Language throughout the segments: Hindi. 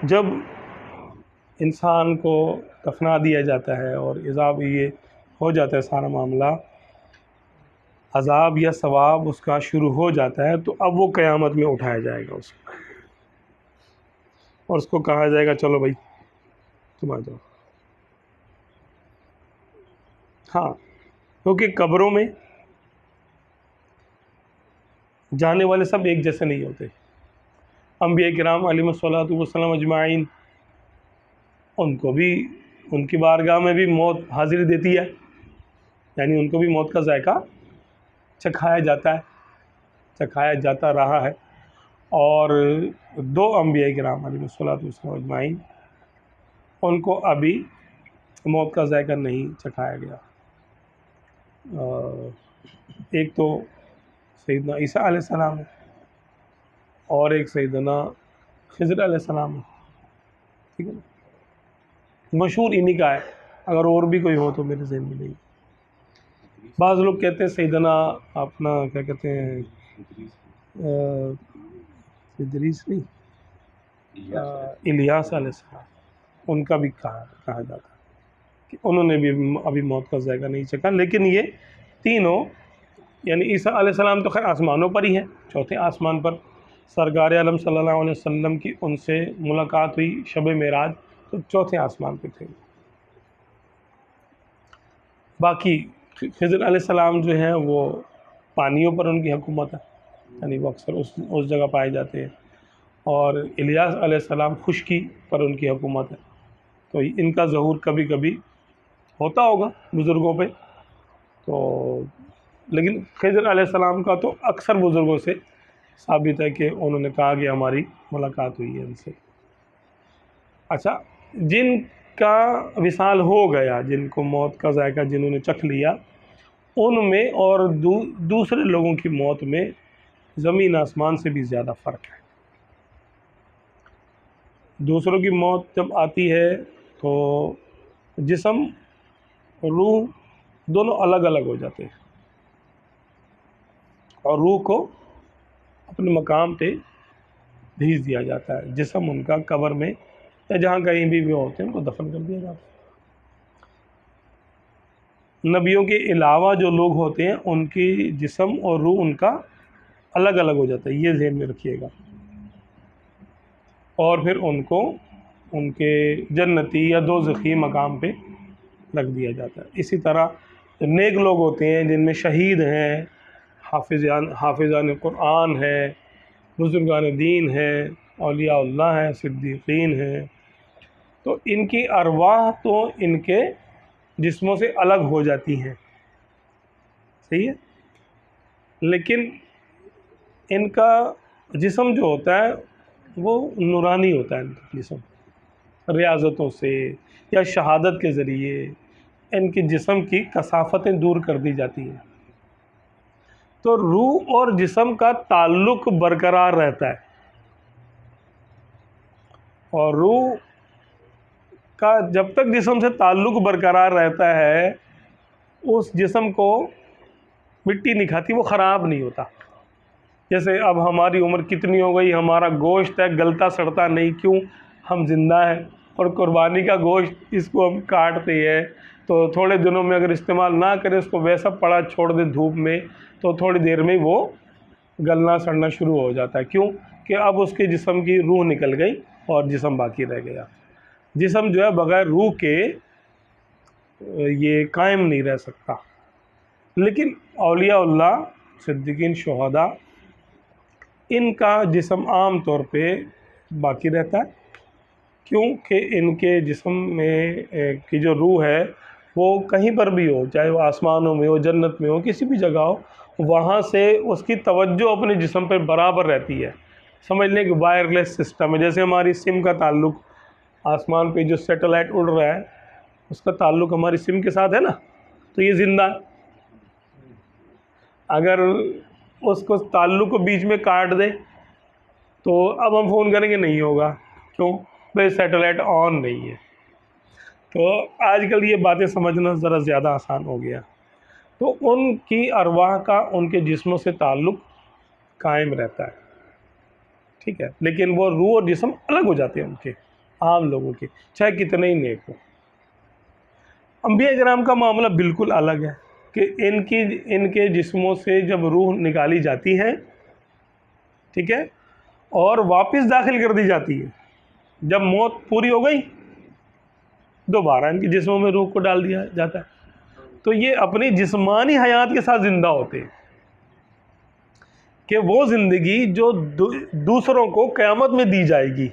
जब इंसान को दफना दिया जाता है और इज़ाब ये हो जाता है सारा मामला, अज़ाब या सवाब उसका शुरू हो जाता है, तो अब वो क़यामत में उठाया जाएगा उसको और उसको कहा जाएगा चलो भाई तुम आ जाओ। हाँ, क्योंकि कब्रों में जाने वाले सब एक जैसे नहीं होते। अंबिया किराम अलैहिस्सलातु वस्सलाम अजमाइन, उनको भी उनकी बारगाह में भी मौत हाज़िरी देती है, यानी उनको भी मौत का जायका चखाया जाता है, चखाया जाता रहा है। और दो अंबिया किराम अलैहिस्सलातु वस्सलाम अजमाइन, उनको अभी मौत का जायका नहीं चखाया गया। एक तो सैयदना ईसा अलैहिस्सलाम है और एक सैयदना खिज़र अलैहिस्सलाम है, ठीक है ना। मशहूर इन्हीं का है, अगर और भी कोई हो तो मेरे ज़हन में नहीं। बाज़ लोग कहते हैं सैयदना अपना क्या कहते हैं इदरीस नहीं, इलियास अलैहिस्सलाम, उनका भी कहा जाता है कि उन्होंने भी अभी मौत का जायका नहीं चखा। लेकिन ये तीनों, यानी ईसा अलैहिस्सलाम तो खैर आसमानों पर ही है, चौथे आसमान पर सरकार आलम सल्लल्लाहु अलैहि वसल्लम की उनसे मुलाकात हुई शब मेराज, तो चौथे आसमान पे थे। बाकी खिज़र अलैहिस्सलाम जो हैं वो पानियों पर उनकी हुकूमत है, यानी वो अक्सर उस जगह पाए जाते हैं। और इलियास अलैहिस्सलाम खुश्की पर उनकी हुकूमत है, तो इनका ज़हूर कभी कभी होता होगा बुज़ुर्गों पे। तो लेकिन खिज़र अलैहिस्सलाम का तो अक्सर बुज़ुर्गों से साबित है कि उन्होंने कहा कि हमारी मुलाकात हुई है उनसे। अच्छा, जिनका विसाल हो गया, जिनको मौत का जायका जिन्होंने चख लिया, उनमें और दूसरे लोगों की मौत में ज़मीन आसमान से भी ज़्यादा फ़र्क है। दूसरों की मौत जब आती है तो जिस्म रूह दोनों अलग अलग हो जाते हैं और रूह को अपने मकाम पे भेज दिया जाता है। जिस्म उनका कब्र में या जहाँ कहीं भी होते हैं उनको दफन कर दिया जाता है। नबियों के अलावा जो लोग होते हैं उनकी जिस्म और रूह उनका अलग अलग हो जाता है, ये ज़हन में रखिएगा। और फिर उनको उनके जन्नती या दोज़खी मकाम पे रख दिया जाता है। इसी तरह नेक लोग होते हैं जिनमें शहीद हैं, हाफिज़ान कुरान है, बुज़ुर्गान दीन है, औलियाउल्लाह हैं, सिद्दीक़ीन हैं, तो इनकी अरवाह तो इनके जिस्मों से अलग हो जाती हैं, सही है। लेकिन इनका जिस्म जो होता है वो नूरानी होता है। इनका जिस्म रियाज़तों से या शहादत के ज़रिए इनके जिस्म की कसाफ़तें दूर कर दी जाती हैं, तो रूह और जिस्म का ताल्लुक़ बरकरार रहता है। और रूह का जब तक जिस्म से ताल्लुक़ बरकरार रहता है, उस जिस्म को मिट्टी नहीं खाती, वो ख़राब नहीं होता। जैसे अब हमारी उम्र कितनी हो गई, हमारा गोश्त है गलता सड़ता नहीं, क्यों? हम ज़िंदा हैं। और कुर्बानी का गोश्त इसको हम काटते हैं तो थोड़े दिनों में अगर इस्तेमाल ना करें, उसको वैसा पड़ा छोड़ दें धूप में, तो थोड़ी देर में वो गलना सड़ना शुरू हो जाता है। क्यों? कि अब उसके जिस्म की रूह निकल गई और जिस्म बाकी रह गया। जिस्म जो है बग़ैर रूह के ये कायम नहीं रह सकता। लेकिन औलियाउल्लाह, सिद्दीकीन, शुहदा, इनका जिस्म आम तौर पे बाकी रहता है। क्योंकि इनके जिस्म में की जो रूह है वो कहीं पर भी हो, चाहे वो आसमानों में हो, जन्नत में हो, किसी भी जगह हो, वहाँ से उसकी तवज्जो अपने जिस्म पर बराबर रहती है। समझ लें कि वायरलेस सिस्टम है। जैसे हमारी सिम का ताल्लुक़ आसमान पे जो सैटेलाइट उड़ रहा है उसका ताल्लुक़ हमारी सिम के साथ है ना, तो ये ज़िंदा है। अगर उसको ताल्लुक़ को बीच में काट दे तो अब हम फ़ोन करेंगे, नहीं होगा। क्यों? भाई सैटेलाइट ऑन नहीं है। तो आजकल ये बातें समझना ज़रा ज़्यादा आसान हो गया। तो उनकी अरवाह का उनके जिस्मों से ताल्लुक़ कायम रहता है, ठीक है, लेकिन वो रूह और जिस्म अलग हो जाते हैं उनके, आम लोगों के, चाहे कितने ही नेक हो। अंबिया किराम का मामला बिल्कुल अलग है कि इनके जिस्मों से जब रूह निकाली जाती है, ठीक है, और वापस दाखिल कर दी जाती है, जब मौत पूरी हो गई दोबारा इनके जिस्मों में रूह को डाल दिया जाता है। तो ये अपनी जिस्मानी हयात के साथ ज़िंदा होते हैं कि वो ज़िंदगी जो दूसरों को क़यामत में दी जाएगी,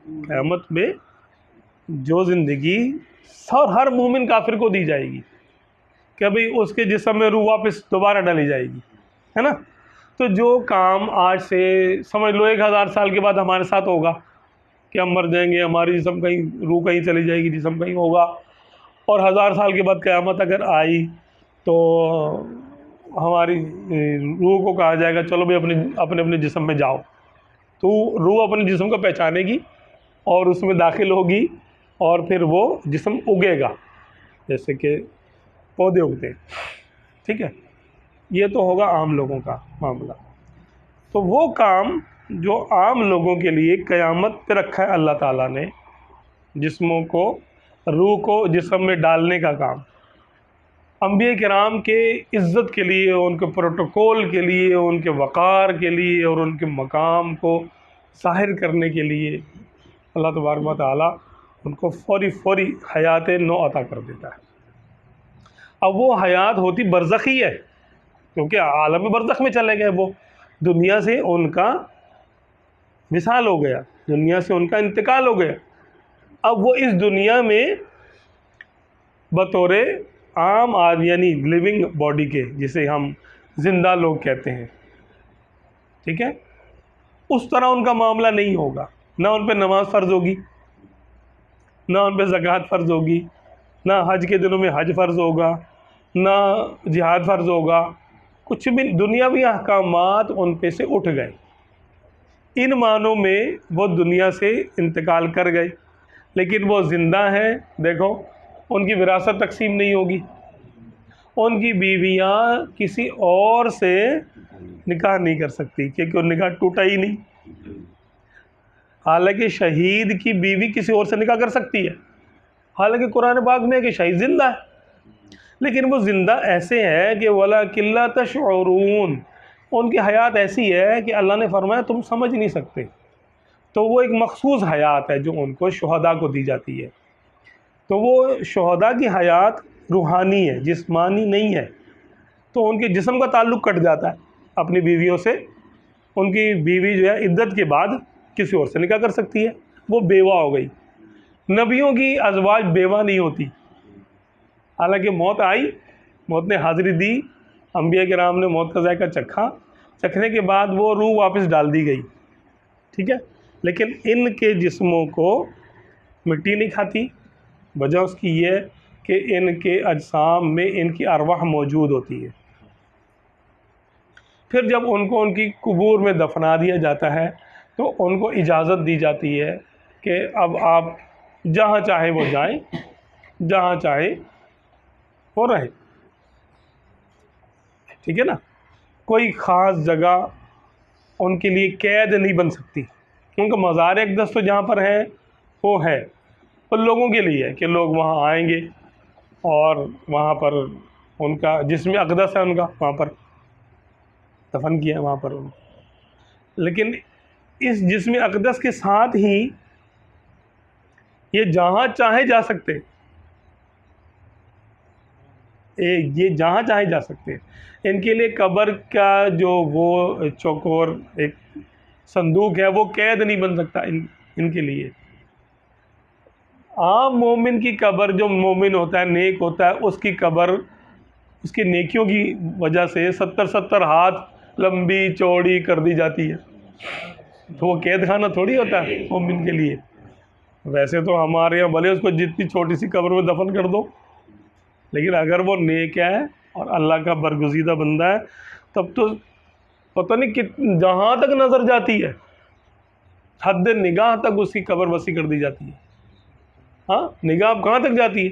क़यामत में जो ज़िंदगी हर मोमिन काफिर को दी जाएगी कि भाई उसके जिस्म में रूह वापस दोबारा डाली जाएगी, है ना। तो जो काम आज से समझ लो 1000 साल के बाद हमारे साथ होगा कि हम मर जाएंगे, हमारी जिस्म कहीं, रूह कहीं चली जाएगी, जिस्म कहीं होगा, और 1000 साल के बाद क़यामत अगर आई तो हमारी रूह को कहा जाएगा चलो भाई अपने अपने जिस्म में जाओ। तो रूह अपने जिस्म को पहचानेगी और उसमें दाखिल होगी और फिर वो जिस्म उगेगा जैसे कि पौधे उगते हैं, ठीक है। ये तो होगा आम लोगों का मामला। तो वो काम जो आम लोगों के लिए क़यामत पे रखा है अल्लाह ताला ने, जिस्मों को, रूह को जिस्म में डालने का काम, अंबिया किराम के इज़्ज़त के लिए, उनके प्रोटोकॉल के लिए, उनके वक़ार के लिए और उनके मकाम को ज़ाहिर करने के लिए अल्लाह तबारक व तआला उनको फौरी हयात नौ अता कर देता है। अब वो हयात होती बरज़खी है, क्योंकि आलम बरज़ख में चले गए, वो दुनिया से उनका विसाल हो गया, दुनिया से उनका इंतकाल हो गया। अब वो इस दुनिया में बतौर आम आदमी यानी लिविंग बॉडी के, जिसे हम ज़िंदा लोग कहते हैं, ठीक है, उस तरह उनका मामला नहीं होगा। ना उन पर नमाज फ़र्ज़ होगी, ना उन पर ज़कात फ़र्ज़ होगी, ना हज के दिनों में हज फ़र्ज़ होगा, ना जिहाद फ़र्ज़ होगा, कुछ भी दुनियावी अहकामात उन पे से उठ गए। इन मानों में वो दुनिया से इंतकाल कर गए, लेकिन वो ज़िंदा हैं। देखो, उनकी विरासत तकसीम नहीं होगी, उनकी बीवियां किसी और से निकाह नहीं कर सकती क्योंकि उन निकाह टूटा ही नहीं। हालांकि शहीद की बीवी किसी और से निकाह कर सकती है, हालांकि कुरान पाक में है कि शहीद ज़िंदा है, लेकिन वो ज़िंदा ऐसे है कि वला किल्ला तशऊरून, उनकी हयात ऐसी है कि अल्लाह ने फरमाया तुम समझ नहीं सकते। तो वो एक मखसूस हयात है जो उनको शुहदा को दी जाती है। तो वो शुहदा की हयात रूहानी है, जिस्मानी नहीं है। तो उनके जिस्म का ताल्लुक़ कट जाता है अपनी बीवियों से। उनकी बीवी जो है इद्दत के बाद किसी और से निकाह कर सकती है, वो बेवा हो गई। नबियों की अज़वाज बेवा नहीं होती, हालांकि मौत आई, मौत ने हाज़िरी दी, अंबिया किराम ने मौत का जायका चखने के बाद वो रूह वापस डाल दी गई, ठीक है। लेकिन इनके जिस्मों को मिट्टी नहीं खाती। वजह उसकी ये है कि इनके अजसाम में इनकी अरवाह मौजूद होती है। फिर जब उनको उनकी कबूर में दफना दिया जाता है तो उनको इजाज़त दी जाती है कि अब आप जहाँ चाहे वो जाएं, जहाँ चाहे वो रहे, ठीक है ना। कोई ख़ास जगह उनके लिए कैद नहीं बन सकती। उनका मज़ार अक़दस तो जहाँ पर है वो है, वो लोगों के लिए है कि लोग वहाँ आएंगे और वहाँ पर उनका जिस्म अक़दस है, उनका वहाँ पर दफन किया है वहाँ पर उनको। लेकिन इस जिस्म अक़दस के साथ ही ये जहाँ चाहे जा सकते, ये जहाँ चाहे जा सकते। इनके लिए कब्र का जो वो चौकोर एक संदूक है वो कैद नहीं बन सकता इनके लिए। आम मोमिन की कब्र, जो मोमिन होता है, नेक होता है, उसकी कब्र उसकी नेकियों की वजह से 70-70 हाथ लंबी चौड़ी कर दी जाती है। तो वो कैद खाना थोड़ी होता है मोमिन के लिए। वैसे तो हमारे यहाँ भले उसको जितनी छोटी सी कब्र में दफन कर दो, लेकिन अगर वो नेक है और अल्लाह का बरगुज़ीदा बंदा है तब तो पता नहीं जहाँ तक नज़र जाती है, हद निगाह तक उसकी कब्र वसी कर दी जाती है। हाँ, निगाह कहाँ तक जाती है?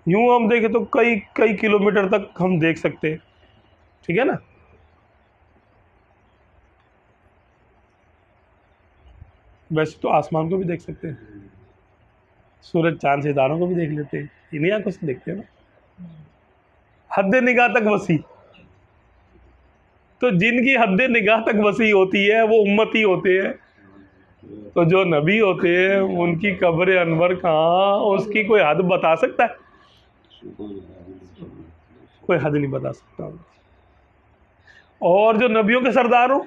यूँ हम देखें तो कई कई किलोमीटर तक हम देख सकते हैं, ठीक है ना। वैसे तो आसमान को भी देख सकते हैं, सूरज चांद सितारों को भी देख लेते हैं, इन्हीं आंखों से देखते हैं ना। हद निगाह तक वसी, तो जिनकी हद निगाह तक वसी होती है वो उम्मती होते हैं। तो जो नबी होते हैं उनकी कब्र अनवर कहाँ, उसकी कोई हद बता सकता है? कोई हद नहीं बता सकता। और जो नबियों के सरदार हो,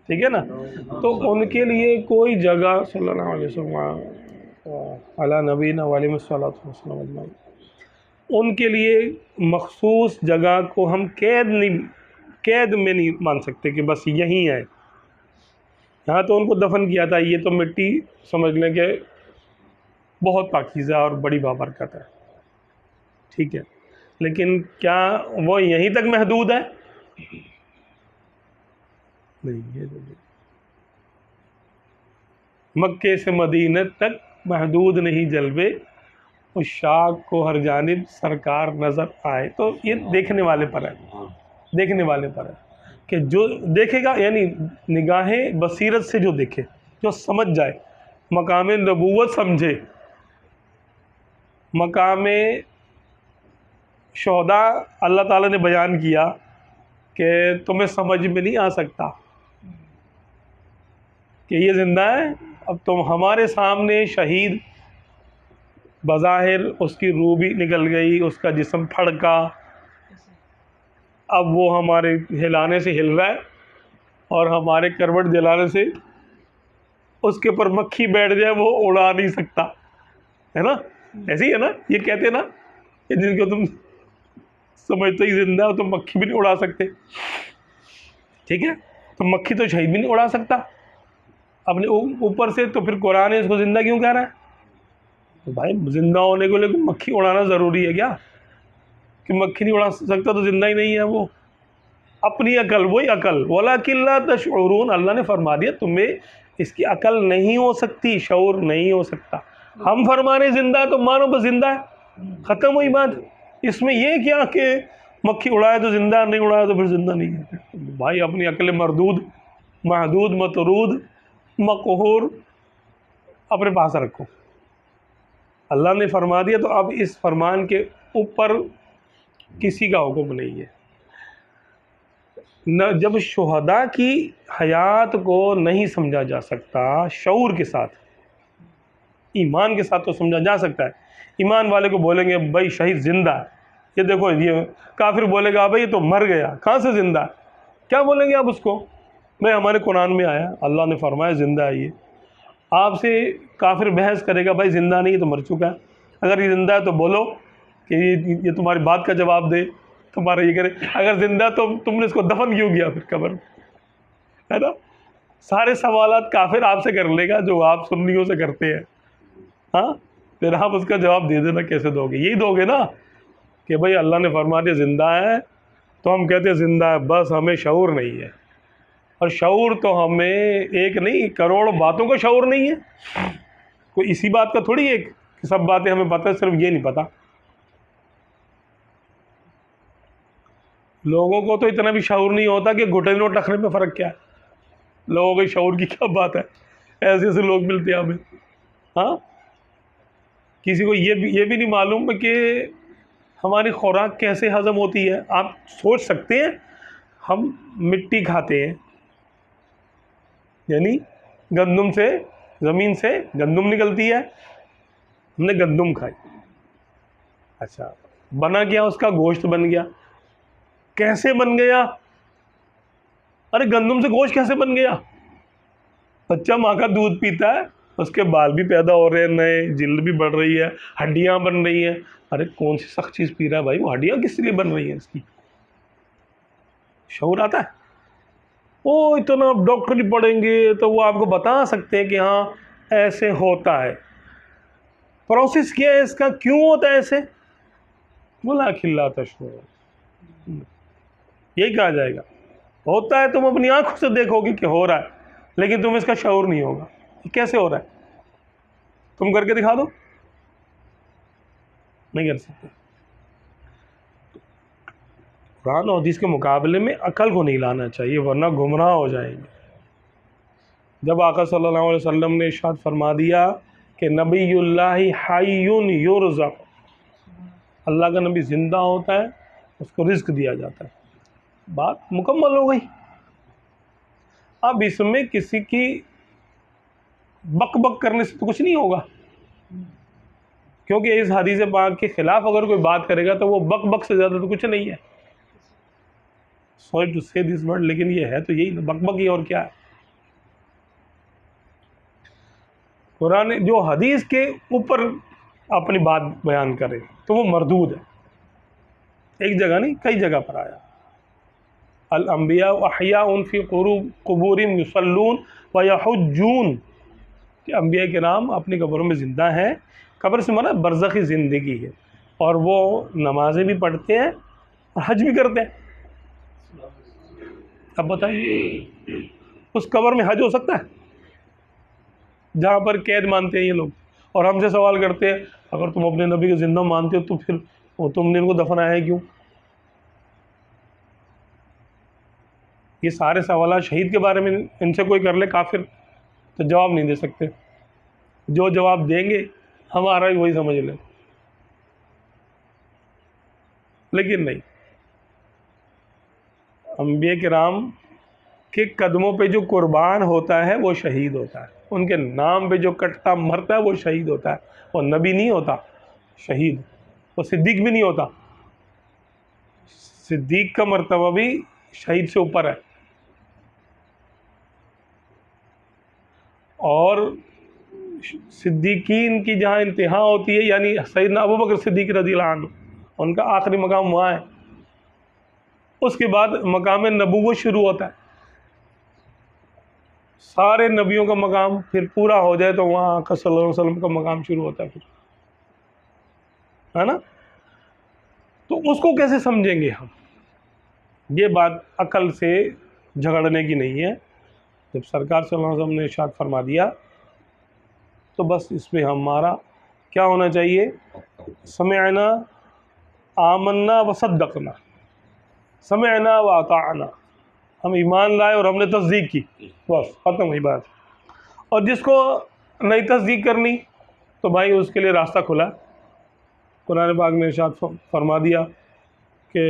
ठीक है ना, तो उनके लिए कोई जगह सल्लल्लाहु अलैहि वसल्लम अला नबीना व अलैहि सल्लल्लाहु अलैहि वसल्लम, उनके लिए मखसूस जगह को हम कैद में नहीं मान सकते कि बस यहीं है। यहाँ तो उनको दफन किया था, ये तो मिट्टी समझ लें कि बहुत पाकीज़ा और बड़ी बाबरकत है, ठीक है, लेकिन क्या वो यहीं तक महदूद है? नहीं, ये तो नहीं। मक्के से मदीने तक महदूद नहीं जलवे, उस शाख को हर जानिब सरकार नज़र आए। तो ये देखने वाले पर है, देखने वाले पर है कि जो देखेगा, यानी निगाहें बसीरत से जो देखे, जो समझ जाए, मकाम नबूवत समझे, मकाम शोहदा अल्लाह ताला ने बयान किया कि तुम्हें समझ में नहीं आ सकता कि ये ज़िंदा है, अब तुम हमारे सामने शहीद, बज़ाहिर उसकी रूह भी निकल गई, उसका जिस्म फड़का, अब वो हमारे हिलाने से हिल रहा है और हमारे करवट दिलाने से उसके ऊपर मक्खी बैठ जाए वो उड़ा नहीं सकता, है ना? ऐसे ही है ना, ये कहते हैं ना कि जिनको तुम समझते ही जिंदा हो तो मक्खी भी नहीं उड़ा सकते, ठीक है, तो मक्खी तो शहीद भी नहीं उड़ा सकता अपने ऊपर से, तो फिर कुरान ने इसको ज़िंदा क्यों कह रहा है? तो भाई ज़िंदा होने के लिए मक्खी उड़ाना ज़रूरी है क्या? कि मक्खी नहीं उड़ा सकता तो ज़िंदा ही नहीं है वो। अपनी अकल, वही अकल, वलाकिन ला तशऊरून, अल्लाह ने फरमा दिया तुम्हें इसकी अकल नहीं हो सकती, शऊर नहीं हो सकता। हम फरमाने ज़िंदा है तो मानो बस ज़िंदा है, ख़त्म हुई बात। इसमें ये क्या कि मक्खी उड़ाए तो ज़िंदा, नहीं उड़ाए तो फिर ज़िंदा नहीं है। भाई अपनी अकल मरदूद, महदूद, मतरूद, मकहूर अपने पास रखो। अल्लाह ने फरमा दिया तो अब इस फरमान के ऊपर किसी का हुक्म नहीं है। न जब शुहदा की हयात को नहीं समझा जा सकता शऊर के साथ, ईमान के साथ तो समझा जा सकता है। ईमान वाले को बोलेंगे भाई शहीद ज़िंदा है, ये देखो, ये काफिर बोलेगा भाई ये तो मर गया, कहाँ से ज़िंदा है? क्या बोलेंगे आप उसको? मैं हमारे कुरान में आया, अल्लाह ने फरमाया ज़िंदा है ये। आपसे काफिर बहस करेगा भाई ज़िंदा नहीं, तो मर चुका है। अगर ये ज़िंदा है तो बोलो कि ये तुम्हारी बात का जवाब दे, तुम्हारा ये करे। अगर ज़िंदा तो तुमने इसको दफन क्यों किया फिर कब्र में, है ना? सारे सवालात काफिर आपसे कर लेगा जो आप सुन्नियों से करते हैं। हाँ, फिर आप उसका जवाब दे देना, कैसे दोगे? यही दोगे ना कि भाई अल्लाह ने फरमा दिया ज़िंदा है, तो हम कहते हैं ज़िंदा है, बस हमें शऊर नहीं है। और शऊर तो हमें एक नहीं, करोड़ बातों का शऊर नहीं है। कोई इसी बात का थोड़ी है कि सब बातें हमें पता है, सिर्फ ये नहीं पता। लोगों को तो इतना भी शऊर नहीं होता कि घुटने और टखने में फ़र्क क्या है। लोगों के शऊर की क्या बात है, ऐसे ऐसे लोग मिलते हैं हमें। हाँ, किसी को ये भी नहीं मालूम कि हमारी खुराक कैसे हज़म होती है। आप सोच सकते हैं, हम मिट्टी खाते हैं, यानी गंदम से, ज़मीन से गंदम निकलती है, हमने गंदम खाई, अच्छा बना क्या, उसका गोश्त बन गया। कैसे बन गया? अरे गंदम से गोश्त कैसे बन गया? बच्चा माँ का दूध पीता है, उसके बाल भी पैदा हो रहे हैं नए, जिल्द भी बढ़ रही है, हड्डियाँ बन रही हैं। अरे कौन सी सख्त चीज़ पी रहा है भाई, वो हड्डियाँ किस लिए बन रही हैं इसकी? शऊर आता है? वो इतना आप डॉक्टर ही पढ़ेंगे तो वो आपको बता सकते हैं कि हाँ ऐसे होता है, प्रोसेस क्या है इसका, क्यों होता है ऐसे। बोला खिल्ला तशऊर, यही कहा जाएगा। होता है, तुम अपनी आंखों से देखोगे कि हो रहा है, लेकिन तुम इसका शऊर नहीं होगा कैसे हो रहा है। तुम करके दिखा दो, नहीं कर सकते। कुरान और हदीस के मुकाबले में अकल को नहीं लाना चाहिए, वरना गुमराह हो जाएंगे। जब आका सल्लल्लाहु अलैहि वसल्लम ने इरशाद फरमा दिया कि नबीयुल्लाहि हय्युन युरज़क़, अल्लाह का नबी ज़िंदा होता है, उसको रिज़्क दिया जाता है, बात मुकम्मल हो गई। अब इसमें किसी की बक बक करने से तो कुछ नहीं होगा, क्योंकि इस हदीस पाक के ख़िलाफ़ अगर कोई बात करेगा तो वो बक बक से ज़्यादा तो कुछ नहीं है। सॉरी टू से दिस वर्ड, लेकिन ये है तो यही ना, बक बक ही और क्या है। कुरान जो हदीस के ऊपर अपनी बात बयान करे तो वो मरदूद है। एक जगह नहीं, कई जगह पर आया, अल अंबिया अहयाउन फी कुबूरिहिम युसल्लून व यहुज्जून, कि अंबिया के नाम अपनी कब्रों में ज़िंदा हैं। कब्र से माना बरज़खी ज़िंदगी है, और वो नमाज़ें भी पढ़ते हैं और हज भी करते हैं। अब बताइए उस कब्र में हज हो सकता है जहाँ पर कैद मानते हैं ये लोग? और हमसे सवाल करते हैं अगर तुम अपने नबी को ज़िंदा मानते हो तो फिर वो तुमने इनको दफनाया है क्यों? ये सारे सवाल शहीद के बारे में इनसे कोई कर ले काफिर तो जवाब नहीं दे सकते। जो जवाब देंगे हमारा भी वही समझ लें, लेकिन नहीं। अंबिया किराम के कदमों पे जो कुर्बान होता है वो शहीद होता है, उनके नाम पे जो कटता मरता है वो शहीद होता है। वो नबी नहीं होता शहीद, वो सिद्दीक भी नहीं होता। सिद्दीक का मर्तबा भी शहीद से ऊपर है। और सिद्दीकीन की जहाँ इंतहा होती है, यानी सैयदना अबू बकर सिद्दीक रज़ियल्लाहु अन्हु, उनका आखिरी मकाम वहाँ है। उसके बाद मकाम नबूवत शुरू होता है। सारे नबियों का मकाम फिर पूरा हो जाए तो वहाँ आका सल्लल्लाहु अलैहि वसल्लम का मकाम शुरू होता है फिर, है ना। तो उसको कैसे समझेंगे हम? ये बात अकल से झगड़ने की नहीं है। जब सरकार सल्लल्लाहु अलैहि वसल्लम ने इरशाद फरमा दिया तो बस इसमें हमारा क्या होना चाहिए? समिअना आमन्ना व सद्दक़ना, समिअना व अताअना, हम ईमान लाए और हमने तस्दीक की, बस ख़त्म हुई बात। और जिसको नहीं तस्दीक करनी तो भाई उसके लिए रास्ता खुला। कुरान पाक ने इरशाद फरमा दिया कि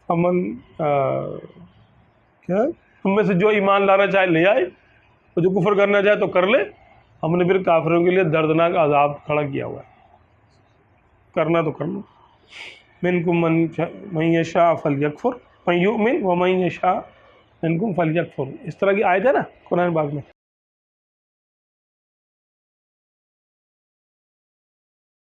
अमन क्या उनमें से जो ईमान लाना चाहे ले आए और जो कुफ्र करना चाहे तो कर ले। हमने फिर काफिरों के लिए दर्दनाक अजाब खड़ा किया हुआ है, करना तो करना। मिनकुम मन यशा फलयकफुर मन युमिन व मन यशा मिनकुम फलयकफुर, इस तरह की आयत है ना कुरान पाक में।